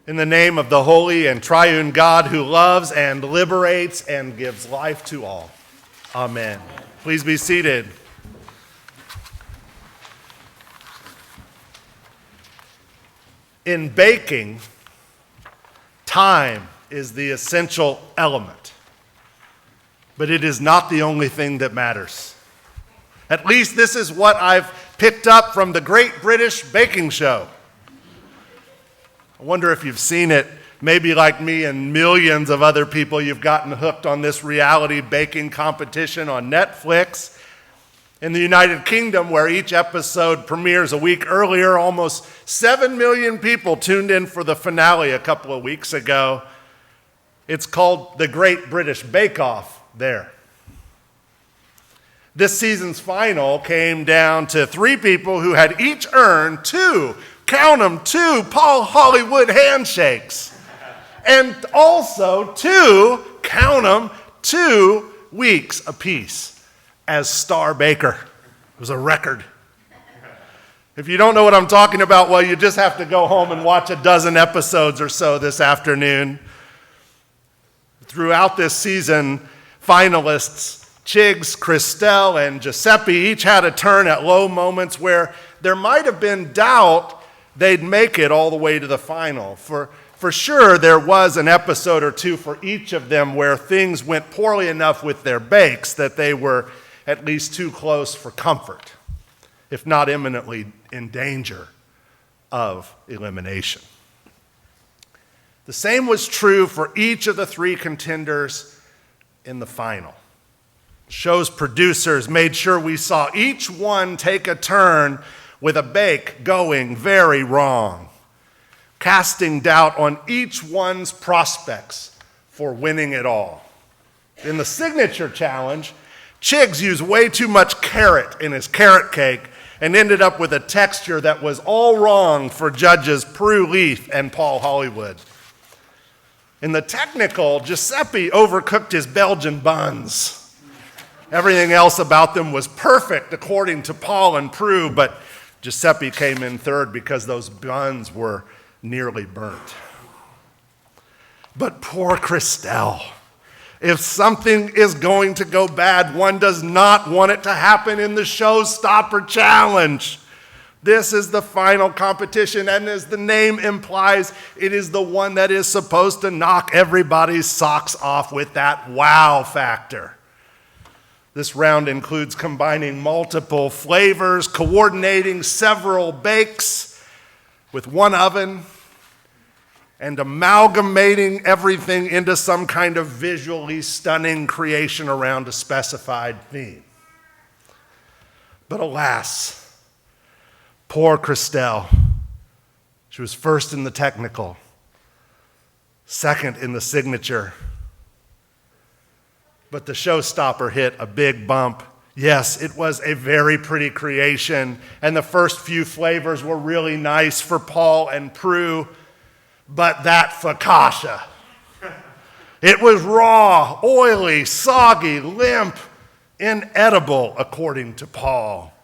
In the name of the holy and triune God who loves and liberates and gives life to all. Amen. Please be seated. In baking, time is the essential element, but it is not the only thing that matters. At least this is what I've picked up from the Great British Baking Show. I wonder if you've seen it. Maybe like me and millions of other people, you've gotten hooked on this reality baking competition on Netflix. In the United Kingdom, where each episode premieres a week earlier, almost 7 million people tuned in for the finale a couple of weeks ago. It's called the Great British Bake Off there. This season's final came down to 3 people who had each earned 2 Paul Hollywood handshakes. And also 2 weeks apiece as star baker. It was a record. If you don't know what I'm talking about, well, you just have to go home and watch a dozen episodes or so this afternoon. Throughout this season, finalists Chigs, Christelle, and Giuseppe each had a turn at low moments where there might have been doubt they'd make it all the way to the final. For sure, there was an episode or 2 for each of them where things went poorly enough with their bakes that they were at least too close for comfort, if not imminently in danger of elimination. The same was true for each of the 3 contenders in the final. The show's producers made sure we saw each one take a turn with a bake going very wrong, casting doubt on each one's prospects for winning it all. In the signature challenge, Chigs used way too much carrot in his carrot cake and ended up with a texture that was all wrong for judges Prue Leith and Paul Hollywood. In the technical, Giuseppe overcooked his Belgian buns. Everything else about them was perfect according to Paul and Prue, but Giuseppe came in third because those buns were nearly burnt. But poor Christelle. If something is going to go bad, one does not want it to happen in the Showstopper Challenge. This is the final competition, and as the name implies, it is the one that is supposed to knock everybody's socks off with that wow factor. This round includes combining multiple flavors, coordinating several bakes with one oven, and amalgamating everything into some kind of visually stunning creation around a specified theme. But alas, poor Christelle. She was first in the technical, second in the signature. But the Showstopper hit a big bump. Yes, it was a very pretty creation, and the first few flavors were really nice for Paul and Prue, but that focaccia. It was raw, oily, soggy, limp, inedible, according to Paul.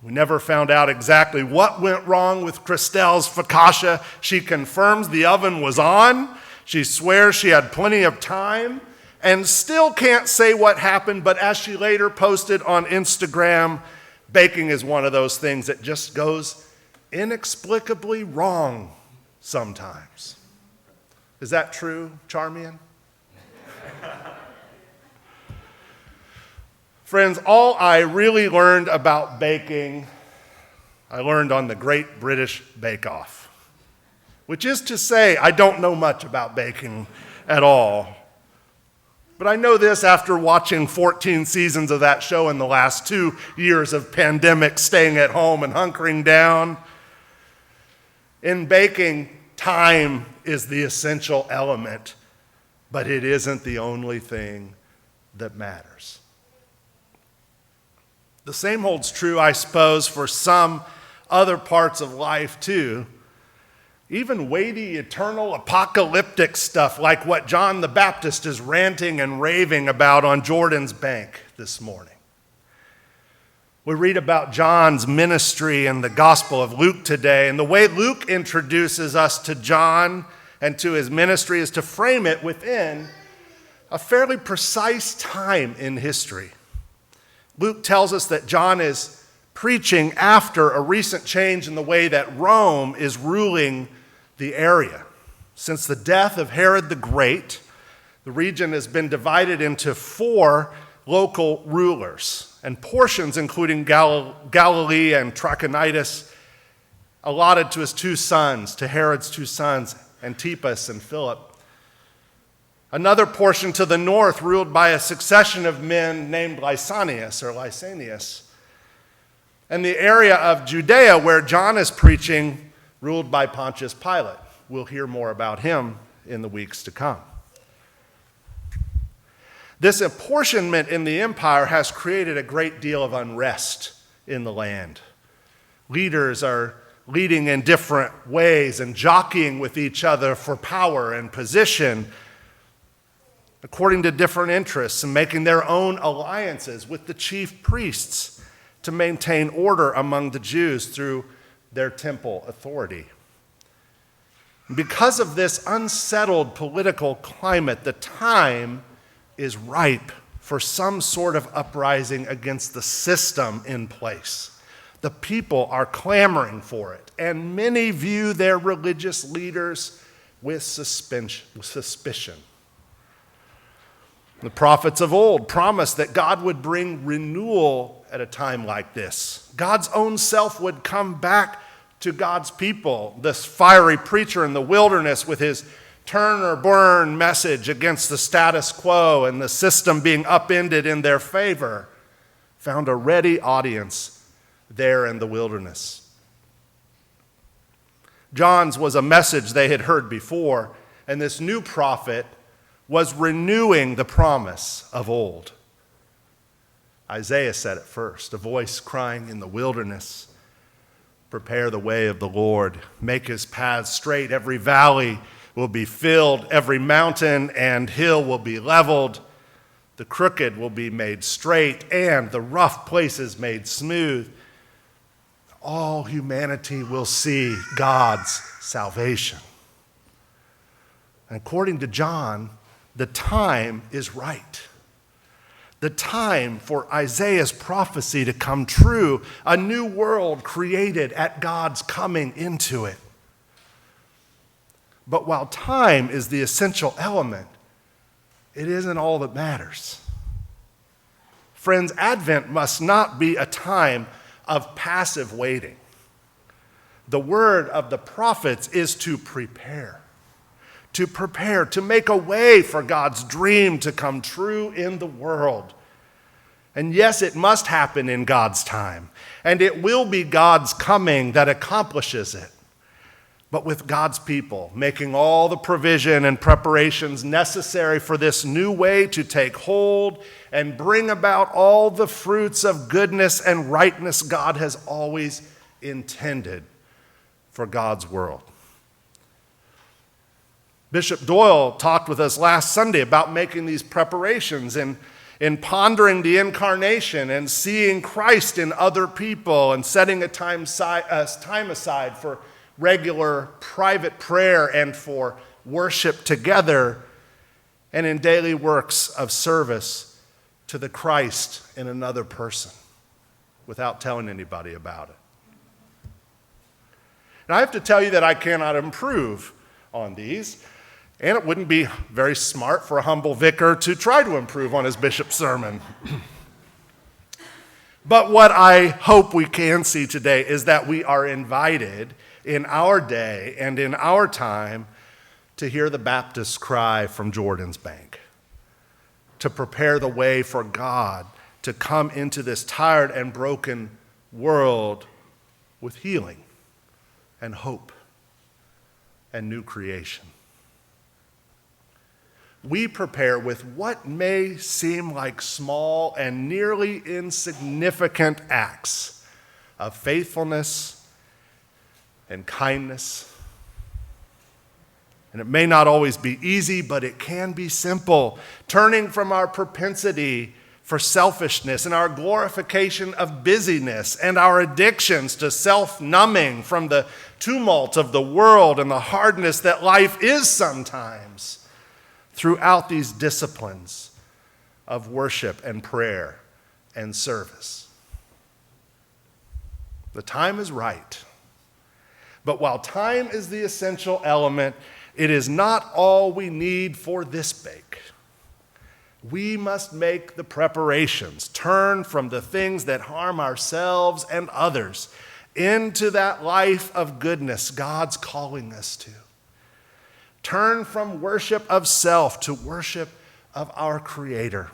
We never found out exactly what went wrong with Christelle's focaccia. She confirms the oven was on. She swears she had plenty of time, and still can't say what happened, but as she later posted on Instagram, baking is one of those things that just goes inexplicably wrong sometimes. Is that true, Charmian? Friends, all I really learned about baking, I learned on the Great British Bake Off, which is to say, I don't know much about baking at all. But I know this after watching 14 seasons of that show in the last 2 years of pandemic, staying at home and hunkering down. In baking, time is the essential element, but it isn't the only thing that matters. The same holds true, I suppose, for some other parts of life too. Even weighty, eternal, apocalyptic stuff like what John the Baptist is ranting and raving about on Jordan's bank this morning. We read about John's ministry in the Gospel of Luke today, and the way Luke introduces us to John and to his ministry is to frame it within a fairly precise time in history. Luke tells us that John is preaching after a recent change in the way that Rome is ruling the area. Since the death of Herod the Great, the region has been divided into 4 local rulers, and portions, including Galilee and Trachonitis, allotted to his 2 sons, to Herod's 2 sons, Antipas and Philip. Another portion to the north, ruled by a succession of men named Lysanias. And the area of Judea, where John is preaching, ruled by Pontius Pilate. We'll hear more about him in the weeks to come. This apportionment in the empire has created a great deal of unrest in the land. Leaders are leading in different ways and jockeying with each other for power and position according to different interests and making their own alliances with the chief priests to maintain order among the Jews through their temple authority. Because of this unsettled political climate, the time is ripe for some sort of uprising against the system in place. The people are clamoring for it, and many view their religious leaders with suspicion. The prophets of old promised that God would bring renewal at a time like this. God's own self would come back to God's people. This fiery preacher in the wilderness with his turn or burn message against the status quo and the system being upended in their favor found a ready audience there in the wilderness. John's was a message they had heard before, and this new prophet was renewing the promise of old. Isaiah said it first, a voice crying in the wilderness, "Prepare the way of the Lord, make his paths straight. Every valley will be filled, every mountain and hill will be leveled, the crooked will be made straight, and the rough places made smooth. All humanity will see God's salvation." And according to John, the time is right. The time for Isaiah's prophecy to come true, a new world created at God's coming into it. But while time is the essential element, it isn't all that matters. Friends, Advent must not be a time of passive waiting. The word of the prophets is to prepare, to make a way for God's dream to come true in the world. And yes, it must happen in God's time, and it will be God's coming that accomplishes it. But with God's people making all the provision and preparations necessary for this new way to take hold and bring about all the fruits of goodness and rightness God has always intended for God's world. Bishop Doyle talked with us last Sunday about making these preparations and in pondering the incarnation and seeing Christ in other people and setting a time aside for regular private prayer and for worship together and in daily works of service to the Christ in another person without telling anybody about it. And I have to tell you that I cannot improve on these, and it wouldn't be very smart for a humble vicar to try to improve on his bishop's sermon. But what I hope we can see today is that we are invited in our day and in our time to hear the Baptist's cry from Jordan's bank, to prepare the way for God to come into this tired and broken world with healing and hope and new creation. We prepare with what may seem like small and nearly insignificant acts of faithfulness and kindness. And it may not always be easy, but it can be simple. Turning from our propensity for selfishness and our glorification of busyness and our addictions to self-numbing from the tumult of the world and the hardness that life is sometimes throughout these disciplines of worship and prayer and service. The time is right. But while time is the essential element, it is not all we need for this bake. We must make the preparations, turn from the things that harm ourselves and others into that life of goodness God's calling us to. Turn from worship of self to worship of our Creator.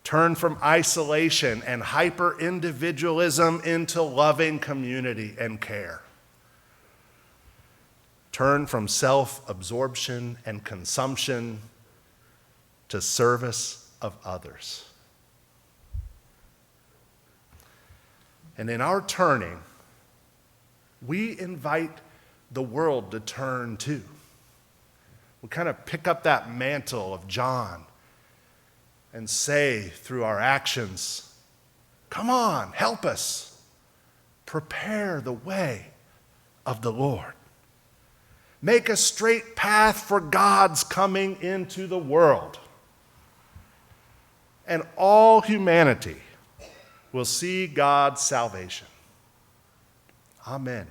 Turn from isolation and hyper-individualism into loving community and care. Turn from self-absorption and consumption to service of others. And in our turning, we invite the world to turn too. We kind of pick up that mantle of John and say through our actions, "Come on, help us. Prepare the way of the Lord. Make a straight path for God's coming into the world." And all humanity will see God's salvation. Amen.